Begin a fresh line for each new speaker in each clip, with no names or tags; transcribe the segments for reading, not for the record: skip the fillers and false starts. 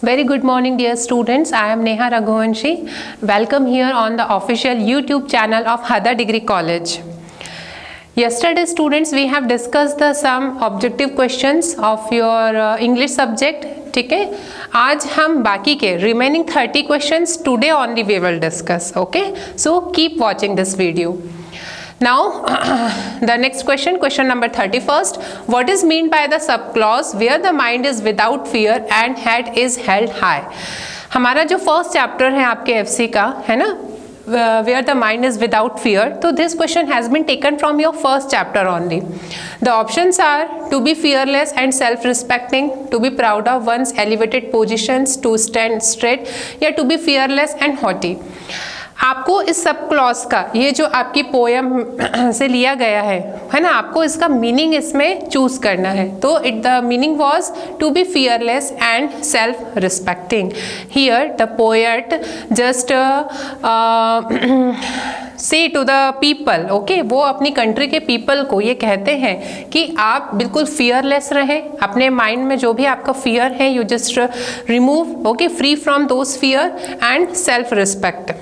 Very good morning, dear students. I am Neha Raghuvanshi. Welcome here on the official YouTube channel of Hada Degree College. Yesterday, students, we have discussed some objective questions of your English subject. ठीक है, आज हम बाकी के remaining 30 questions today only we will discuss. Okay, so keep watching this video. Now the next question number 31st. What is meant by the subclause where the mind is without fear and head is held high? हमारा जो first chapter है आपके FC का है ना, where the mind is without fear, तो this question has been taken from your first chapter only. The options are to be fearless and self-respecting, to be proud of one's elevated positions, to stand straight, या to be fearless and haughty. आपको इस sub clause का, ये जो आपकी poem से लिया गया है ना, आपको इसका मीनिंग इसमें चूज करना है. तो the meaning was to be fearless and self respecting. Here the poet just say to the people, okay, वो अपनी कंट्री के पीपल को ये कहते हैं कि आप बिल्कुल फियरलेस रहें. अपने माइंड में जो भी आपका फियर है, you just remove, okay, free from those fear and self respect.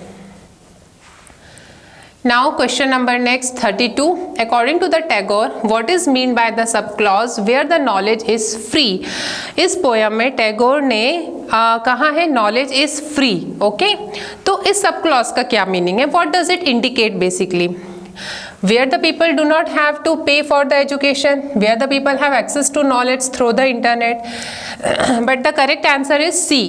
Now question number next 32. According to the Tagore, what is meant by the subclause where the knowledge is free? इस poem में टैगोर ने कहा है knowledge is free. Okay, तो इस subclause का क्या meaning है? What does it indicate basically? Where the people do not have to pay for the education, where the people have access to knowledge through the internet. But the correct answer is C.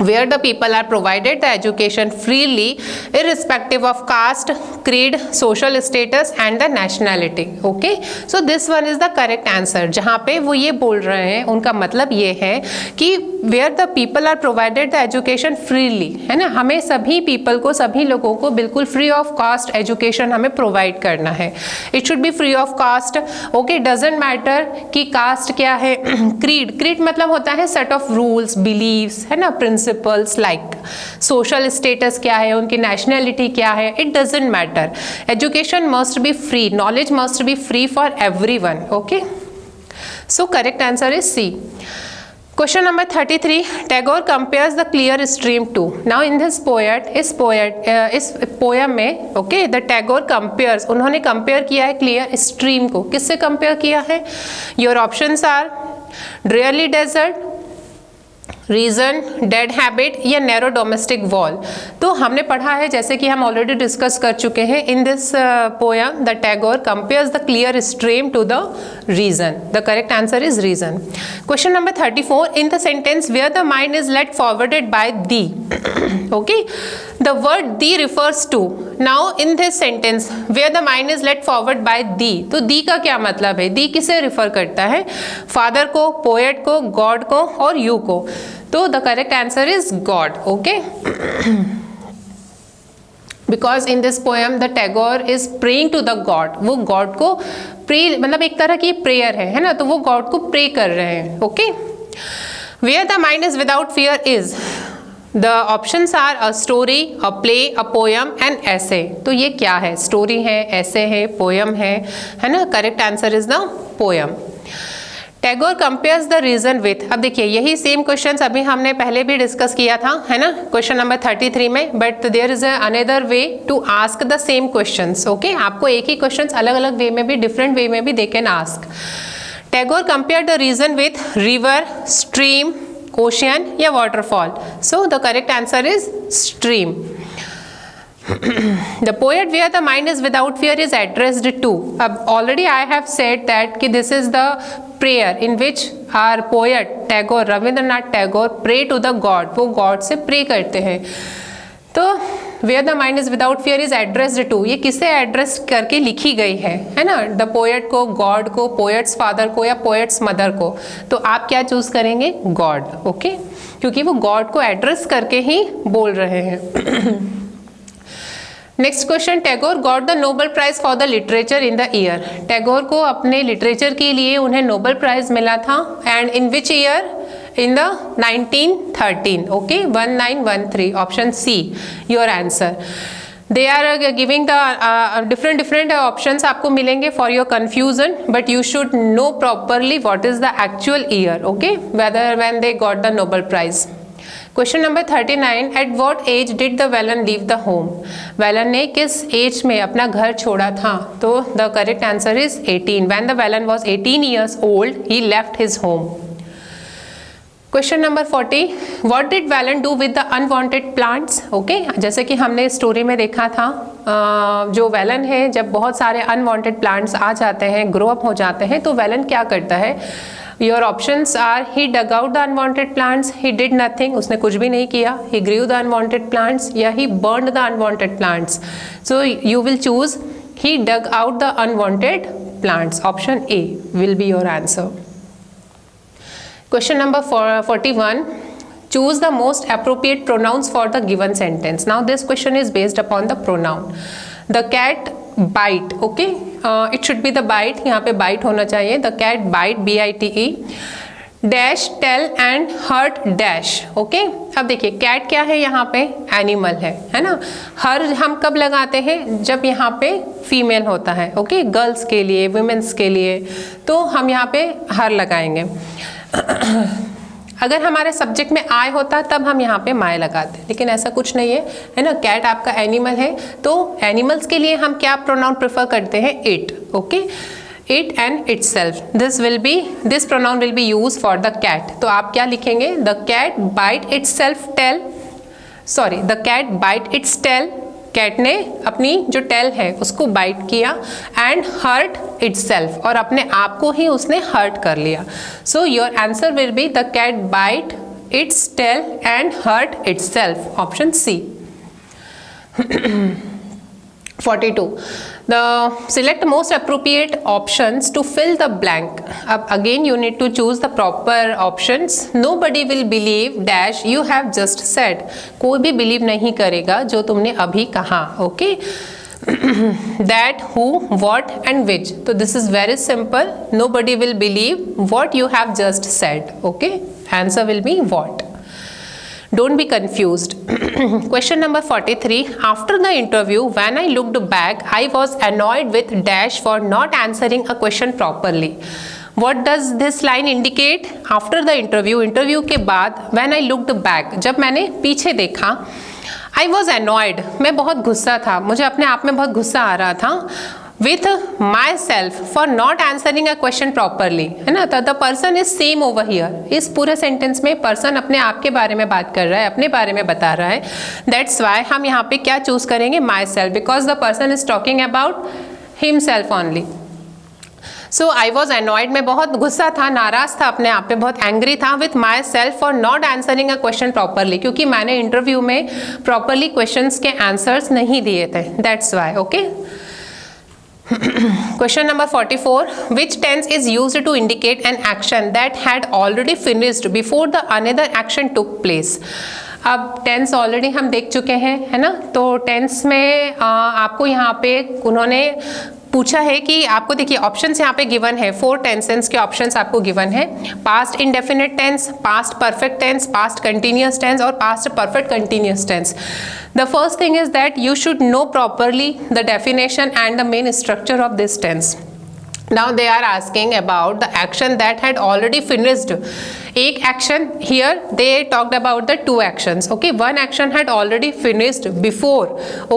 Where the people are provided the education freely irrespective of caste, creed, social status and the nationality. Okay, so this one is the correct answer. जहाँ पे वो ये बोल रहे हैं, उनका मतलब ये है कि where the people are provided the education freely, है ना, हमें सभी people को, सभी लोगों को बिल्कुल free of cost education हमें provide करना है. It should be free of cost. Okay, doesn't matter कि caste क्या है. creed मतलब होता है set of rules, beliefs, है ना, principles. Like social status क्या है, उनकी nationality क्या है, it doesn't matter. Education must be free, knowledge must be free for everyone. Okay, so correct answer is C. Question number 33. Tagore compares the clear stream to. Now in this इस poem में, okay, the Tagore compares, उन्होंने compare किया है clear stream को. किससे compare किया है? Your options are dreary desert, reason, dead habit या नैरो डोमेस्टिक वॉल. तो हमने पढ़ा है, जैसे कि हम ऑलरेडी डिस्कस कर चुके हैं, in this poem the Tagore compares the clear stream to the reason. The correct answer is reason. Question number 34. In the sentence where the mind is led forwarded by thee, okay, the word thee refers to. Now in this sentence where the mind is led forward by thee, तो thee का क्या मतलब है? दी किसे refer करता है? Father को, poet को, गॉड को और यू को. तो the correct answer is God. Okay, because in this poem the Tagore is praying to the God. वो गॉड को प्रे, मतलब एक तरह की प्रेयर है ना, तो वो गॉड को प्रे कर रहे हैं. Okay, where the mind is without fear is. The options are a story, a play, a poem and ऐसे. तो ये क्या है? स्टोरी है, ऐसे है, पोएम है ना. Correct answer is the poem. Tagore compares the reason with. अब देखिए, यही सेम क्वेश्चंस अभी हमने पहले भी डिस्कस किया था, है ना, क्वेश्चन नंबर 33 में. But there is another way to ask the same questions. Okay, आपको एक ही क्वेश्चंस अलग अलग वे में भी, डिफरेंट वे में भी they can ask. Tagore compare the reason with river, stream, ocean या waterfall. So the correct answer is stream. The poet where the mind is without fear is addressed to. Already I have said that कि this is the prayer in which our poet Tagore, Rabindranath Tagore, pray to the God. वो God से pray करते हैं. तो where the mind is without fear is addressed to, ये किसे address करके लिखी गई है ना? द पोएट को, गॉड को, पोएट्स फादर को या पोएट्स मदर को. तो आप क्या चूज करेंगे? गॉड. ओके, क्योंकि वो गॉड को एड्रेस करके ही बोल रहे हैं. Next question. Tagore got the Nobel prize for the literature in the year. Tagore को अपने लिटरेचर के लिए उन्हें नोबेल प्राइज मिला था. And in which year? In the 1913. Okay, 1913. Option C your answer. They are giving the different options आपको मिलेंगे for your confusion, but you should know properly what is the actual year, okay, whether when they got the Nobel prize. Question number 39, at what age did the Velan leave the home? Velan ने किस age में अपना घर छोड़ा था? तो the correct answer is 18। When the Velan was 18 years old, he left his home. Question number 40, what did Velan do with the unwanted plants? Okay, जैसे कि हमने स्टोरी में देखा था, जो वेलन है जब बहुत सारे अनवांटेड प्लांट्स आ जाते हैं, ग्रो अप हो जाते हैं, तो वेलन क्या करता है? Your options are he dug out the unwanted plants, he did nothing, उसने कुछ भी नहीं किया, he grew the unwanted plants, या he burned the unwanted plants. So you will choose he dug out the unwanted plants. Option A will be your answer. Question number 41. Choose the most appropriate pronouns for the given sentence. Now this question is based upon the pronoun. The cat bite, okay, it should be the bite, यहाँ पे bite होना चाहिए. The cat bite, B-I-T-E, dash, tell and hurt dash, okay. अब देखिए cat क्या है यहाँ पे? एनिमल है ना. हर हम कब लगाते हैं? जब यहाँ पे फीमेल होता है, ओके, गर्ल्स के लिए, वुमेन्स के लिए, तो हम यहाँ पे हर लगाएंगे. अगर हमारे सब्जेक्ट में आई होता तब हम यहाँ पे माय लगाते हैं, लेकिन ऐसा कुछ नहीं है ना. कैट आपका एनिमल है, तो एनिमल्स के लिए हम क्या प्रोनाउन प्रेफर करते हैं? It, okay, it and itself. This pronoun will be use for the cat. तो आप क्या लिखेंगे? The cat bite itself tail, sorry, the cat bite its tail. Cat ने अपनी जो टेल है उसको बाइट किया, एंड हर्ट इटसेल्फ, और अपने आप को ही उसने हर्ट कर लिया. So your answer will be the cat bite its tail and hurt itself. Option C. 42. Select most appropriate options to fill the blank. अब again you need to choose the proper options. Nobody will believe dash you have just said. कोई भी believe नहीं करेगा जो तुमने अभी कहा, okay? That, who, what and which. तो this is very simple. Nobody will believe what you have just said, okay? Answer will be what. Don't be confused. Question number 43. After the interview, when I looked back, I was annoyed with dash for not answering a question properly. What does this line indicate? After the interview के बाद, when I looked back, जब मैंने पीछे देखा, I was annoyed, मैं बहुत गुस्सा था, मुझे अपने आप में बहुत गुस्सा आ रहा था. with myself for not answering a question properly, है ना. The person is same over here. इस पूरे सेंटेंस में पर्सन अपने आप के बारे में बात कर रहा है, अपने बारे में बता रहा है. दैट्स वाई हम यहाँ पे क्या चूज करेंगे? My self, because the person is talking about himself only. So I was annoyed, मैं बहुत गुस्सा था, नाराज था, अपने आप पे बहुत एंग्री था with my self for not answering a question properly, क्योंकि मैंने इंटरव्यू में प्रॉपरली क्वेश्चंस के आंसर्स नहीं दिए थे. That's why. Okay. Question number 44. Which tense is used to indicate an action that had already finished before the another action took place? अब tense already हम देख चुके हैं, है ना. तो टेंस में आपको यहाँ पे उन्होंने पूछा है कि आपको देखिए ऑप्शंस यहाँ पे गिवन है. 4 टेंसेस के ऑप्शंस आपको गिवन है. Past indefinite tense, past perfect tense, past continuous tense और past perfect continuous tense. The first thing is that you should know properly the definition and the main structure of this tense. Now they are asking about the action that had already finished. एक action, here they talked about the 2 actions. Okay, one action had already finished before.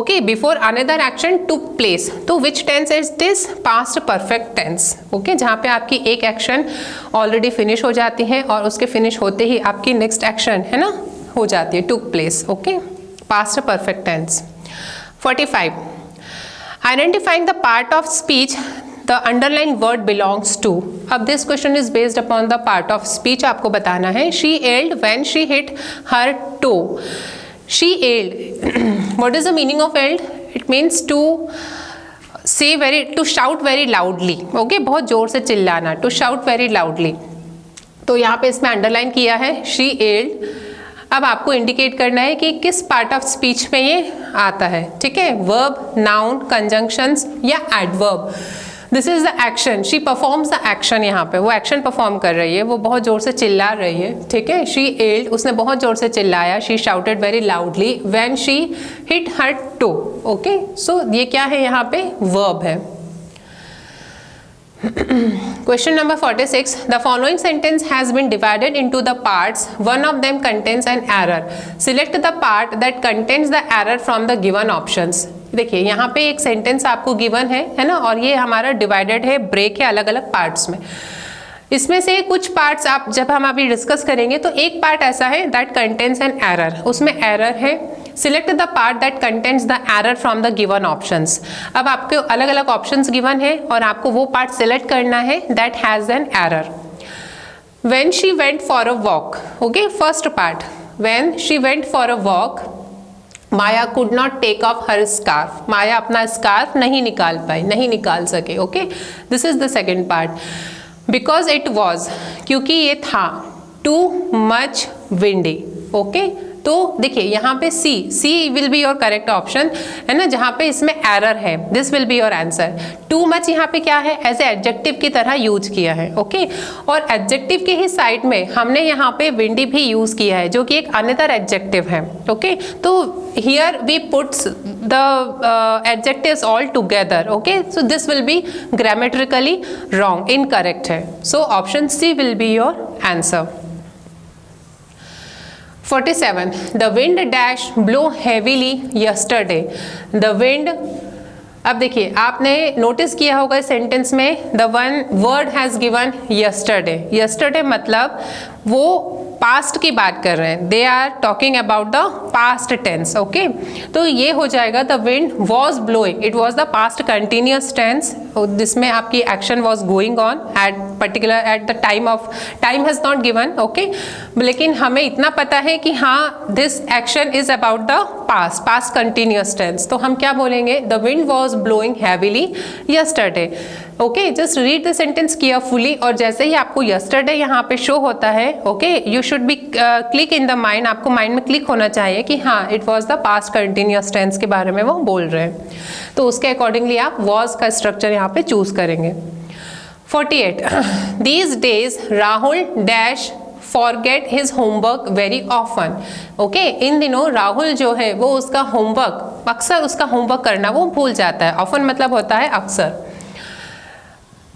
Okay, before another action took place. तो which tense is this? Past perfect tense. Okay, जहाँ पे आपकी एक action already finish हो जाती है और उसके finish होते ही आपकी next action है ना हो जाती है, took place. Okay. Past perfect tense. 45. Identifying the part of speech the underlined word belongs to. अब this question is based upon the part of speech. आपको बताना है. She yelled when she hit her toe. She yelled. What is the meaning of yelled? It means to shout very loudly. Okay, बहुत जोर से चिल्लाना. To shout very loudly. तो यहाँ पे इसमें अंडरलाइन किया है she yelled. अब आपको इंडिकेट करना है कि किस पार्ट ऑफ स्पीच में ये आता है. ठीक है, वर्ब, नाउन, कंजंक्शंस या adverb. This is the action, she performs the action, यहाँ पे वो एक्शन परफॉर्म कर रही है, वो बहुत जोर से चिल्ला रही है, ठीक है। शी एल्ड, उसने बहुत जोर से चिल्लाया, she shouted very loudly when she hit her toe, okay. So ये क्या है यहाँ पे, वर्ब है। Question number 46. The following sentence has been divided into the parts. One of them contains an error. Select the part that contains the error from the given options. देखिए यहाँ पे एक सेंटेंस आपको गिवन है ना, और ये हमारा डिवाइडेड है, ब्रेक है अलग अलग पार्ट्स में। इसमें से कुछ पार्ट्स आप जब हम अभी डिस्कस करेंगे तो एक पार्ट ऐसा है दैट कंटेन्स एन एरर, उसमें एरर है। Select the part that contains the error from the given options. अब आपके अलग अलग ऑप्शंस गिवन है और आपको वो पार्ट सिलेक्ट करना है that has an error. When she went for a walk, okay, first part, when she went for a walk Maya could not take off her scarf, Maya अपना स्कार्फ नहीं निकाल पाई, नहीं निकाल सके, okay. This is the second part. Because it was, क्योंकि ये था, टू मच विंडी, ओके। तो देखिए यहाँ पे C will be your correct option, है ना, जहाँ पे इसमें एरर है, this will be your answer. Too much यहाँ पे क्या है, एज ए एडजेक्टिव की तरह यूज किया है, ओके। और एडजेक्टिव के ही साइड में हमने यहाँ पे विंडी भी यूज किया है, जो कि एक अनदर एडजेक्टिव है, ओके। तो here we puts the adjectives all together, okay. So this will be grammatically wrong, incorrect है। So option C will be your answer. 47. The wind dash blew heavily yesterday. The wind, अब देखिए आपने notice किया होगा sentence में the one word has given yesterday. Yesterday मतलब वो past की बात कर रहे हैं, they are talking about the past tense, okay. तो ये हो जाएगा the wind was blowing, it was the past continuous tense, जिसमें आपकी action was going on at particular at the time of, time has not given, okay. लेकिन हमें इतना पता है कि हाँ this action is about the past continuous tense, तो हम क्या बोलेंगे, the wind was blowing heavily yesterday, okay. Just read the sentence carefully, और जैसे ही आपको यस्टरडे यहाँ पे शो होता है, okay, you should be click in the mind, आपको माइंड में क्लिक होना चाहिए कि हाँ it was the past continuous tense के बारे में वो बोल रहे हैं, तो उसके अकॉर्डिंगली आप वॉज का स्ट्रक्चर यहाँ पे चूज करेंगे। 48. These days Rahul dash forget his homework very often, okay. इन दिनों राहुल जो है वो उसका होमवर्क, अक्सर उसका होमवर्क करना वो भूल जाता है, ऑफन मतलब होता है अक्सर।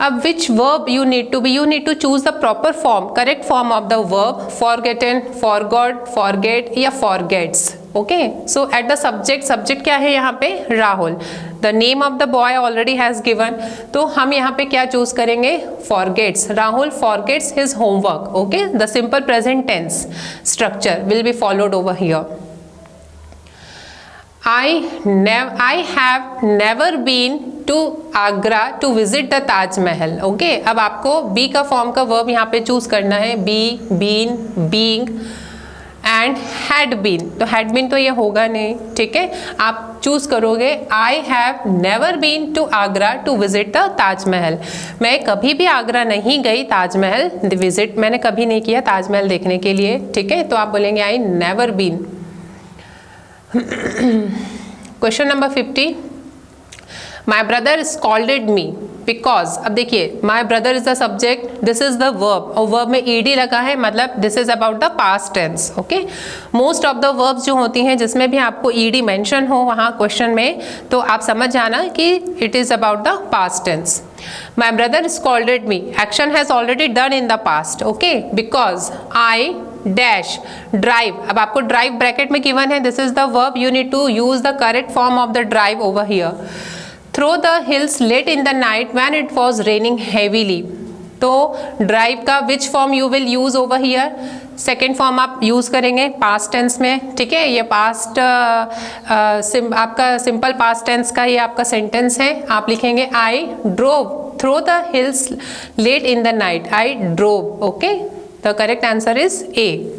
अब which verb you need to choose the proper form, correct form of the verb, forgotten, forgot, forget या forgets, okay. So at the subject क्या है यहाँ पे, Rahul. The name of the boy already has given, तो हम यहाँ पे क्या चूज करेंगे, forgets, Rahul forgets his homework, okay. The simple present tense structure will be followed over here. I have never been to Agra to visit the Taj Mahal, okay। अब आपको be का form का वर्ब यहाँ पे choose करना है, be, been, being and had been, तो had been तो ये होगा नहीं, ठीक है। आप चूज करोगे I have never been to Agra to visit the Taj Mahal, मैं कभी भी आगरा नहीं गई ताजमहल विजिट मैंने कभी नहीं किया ताजमहल देखने के लिए, ठीक है। तो आप बोलेंगे I never been। Question number 50. My brother scolded me because, अब देखिए my brother is the subject, this is the verb, और वर्ब में ईडी लगा है, मतलब this is about the past tense, okay. Most of the verbs जो होती हैं जिसमें भी आपको ईडी मेंशन हो वहाँ क्वेश्चन में, तो आप समझ जाना कि it is about the past tense. My brother scolded me, action has already done in the past, okay. Because I dash drive, अब आपको ड्राइव ब्रैकेट में गिवन है, this is the verb, you need to use the correct form of the drive over here. Through the hills late in the night when it was raining heavily, तो drive का which form you will use over here, second form आप use करेंगे past tense में, ठीक है। ये past आपका simple past tense का ये आपका सेंटेंस है, आप लिखेंगे I drove through the hills late in the night, I drove, okay. The correct answer is A.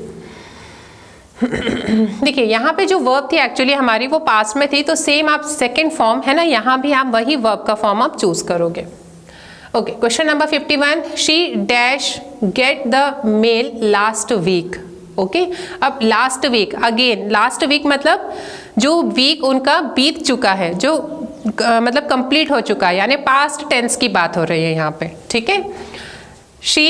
देखिए यहाँ पे जो वर्ब थी एक्चुअली हमारी वो पास्ट में थी, तो सेम आप सेकेंड फॉर्म है ना, यहाँ भी आप वही वर्ब का फॉर्म आप चूज करोगे, okay. Question number 51. She dash get the mail last week, okay. अब last week, again last week मतलब जो वीक उनका बीत चुका है, जो मतलब कंप्लीट हो चुका है, यानी पास्ट टेंस की बात हो रही है यहाँ पे, ठीक है। She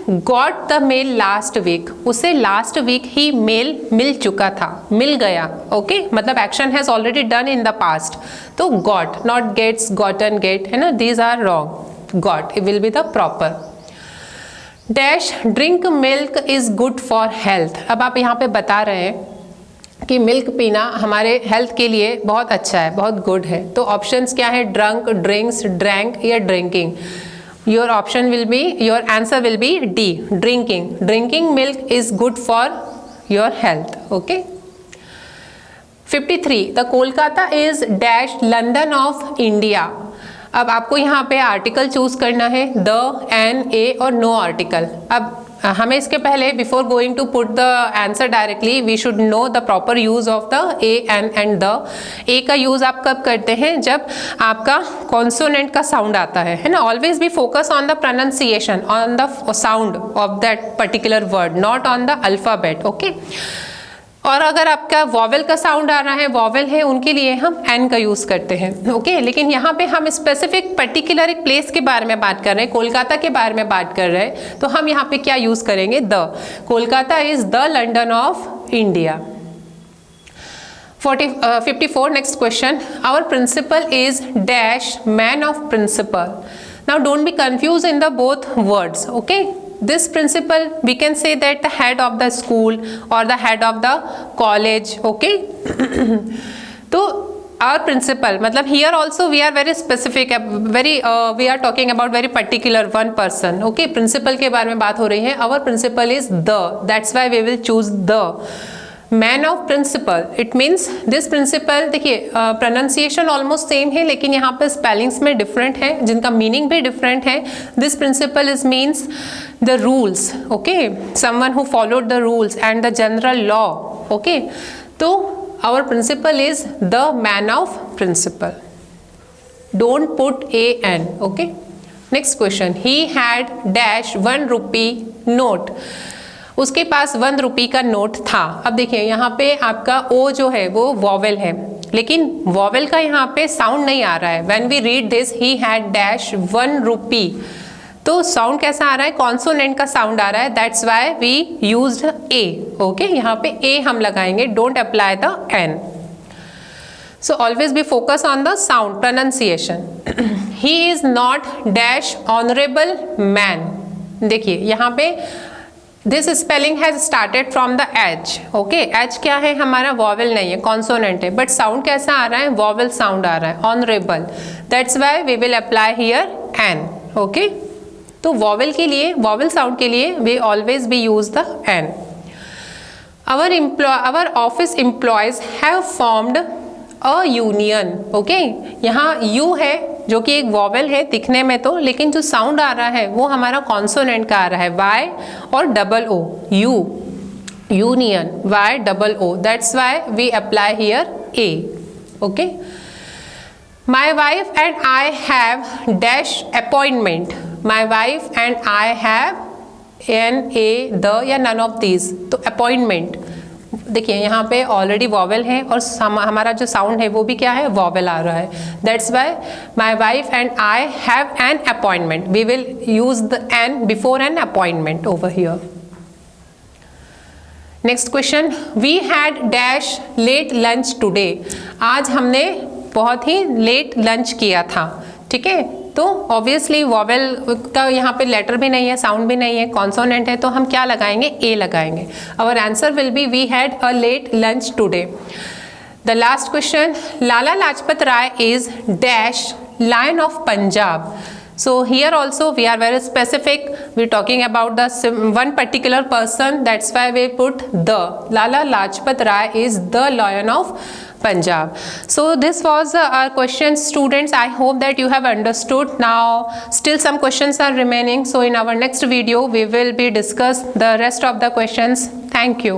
got the mail last week, उसे लास्ट वीक ही मेल मिल चुका था, मिल गया, ओके मतलब action has already done in the past, तो got, not gets, gotten, get, है ना, these are wrong, got will be the proper. Dash drink milk is good for health, अब आप यहाँ पे बता रहे हैं कि मिल्क पीना हमारे हेल्थ के लिए बहुत अच्छा है, बहुत गुड है, तो ऑप्शंस क्या है, ड्रंक, ड्रिंक्स, ड्रैंक या drinking. Your option will be, your answer will B D, drinking, drinking milk is good for your health, okay. 53 the Kolkata is dash London of India, अब आपको यहाँ पे आर्टिकल चूज करना है, the, N, ए और no article. अब हमें इसके पहले before going to put the answer directly we should know the proper use of the a, an and the. A का यूज आप कब करते हैं, जब आपका कॉन्सोनेंट का साउंड आता है ना। Always be focus on the pronunciation, on the sound of that particular word, not on the alphabet, okay. और अगर आपका वॉवेल का साउंड आ रहा है, वॉवेल है, उनके लिए हम एन का यूज करते हैं, ओके। लेकिन यहाँ पे हम स्पेसिफिक पर्टिकुलर एक प्लेस के बारे में बात कर रहे हैं, कोलकाता के बारे में बात कर रहे हैं, तो हम यहाँ पे क्या यूज करेंगे, the. Kolkata is the London of India. 54 next question, our principal is dash man of principal. Now don't be confuse in the both words, okay. This principal we can say that the head of the school or the head of the college, okay. तो our principal मतलब here also we are very specific, very we are talking about very particular one person, okay. principal के बारे में बात हो रही है, our principal is the, that's why we will choose the। Man of principal, it means this principal, देखिए pronunciation almost same है, लेकिन यहाँ पे स्पेलिंग्स में डिफरेंट है, जिनका मीनिंग भी डिफरेंट है। This principle is means the rules, okay, someone who followed the rules and the general law, okay. तो our principal is the man of principle, don't put a an, okay. Next question, he had dash 1 rupee note, उसके पास 1 रुपी का note था। अब देखिए यहाँ पे आपका ओ जो है वो वॉवेल है, लेकिन वॉवेल का यहाँ पे साउंड नहीं आ रहा है। When we read this he had dash 1 rupee, तो साउंड कैसा आ रहा है, कॉन्सोनेंट का साउंड आ रहा है, that's why we used a, okay. यहाँ पे ए हम लगाएंगे, don't apply the an. So always be focus on the sound pronunciation. He is not dash honourable man, देखिए यहाँ पे this spelling has started from the H, okay. H क्या है हमारा, वॉवेल नहीं है, कॉन्सोनेंट है, बट साउंड कैसा आ रहा है, वॉवेल साउंड आ रहा है, honourable, that's why we will apply here an, okay. तो वॉवेल के लिए, वॉवेल साउंड के लिए we always be use the an. Our office employees have formed a union, okay. यहाँ यू है जो कि एक वॉवेल है दिखने में तो, लेकिन जो साउंड आ रहा है वो हमारा कॉन्सोनेंट का आ रहा है, वाई और double O, U, union, Y double O, that's why we apply here a, okay. My wife and I have dash appointment, my wife and I have an, a, the या none of these, तो appointment, देखिए यहाँ पे already vowel है और हमारा जो sound है वो भी क्या है, वॉवेल आ रहा है, that's why my wife and I have an appointment, we will use the an before an appointment over here. Next question, we had dash late lunch today, आज हमने बहुत ही लेट लंच किया था, ठीक है। तो ऑब्वियसली वॉवेल का यहाँ पे लेटर भी नहीं है, साउंड भी नहीं है, कॉन्सोनेंट है, तो हम क्या लगाएंगे, ए लगाएंगे। Our answer will be we had a late lunch today. The last question, Lala Lajpat Rai is dash lion of Punjab, so here also we are very specific, we're talking about the one particular person, that's why we put the, Lala Lajpat Rai is the lion of Punjab. So this was our questions, students. I hope that you have understood. Now still some questions are remaining, so in our next video we will be discuss the rest of the questions. Thank you.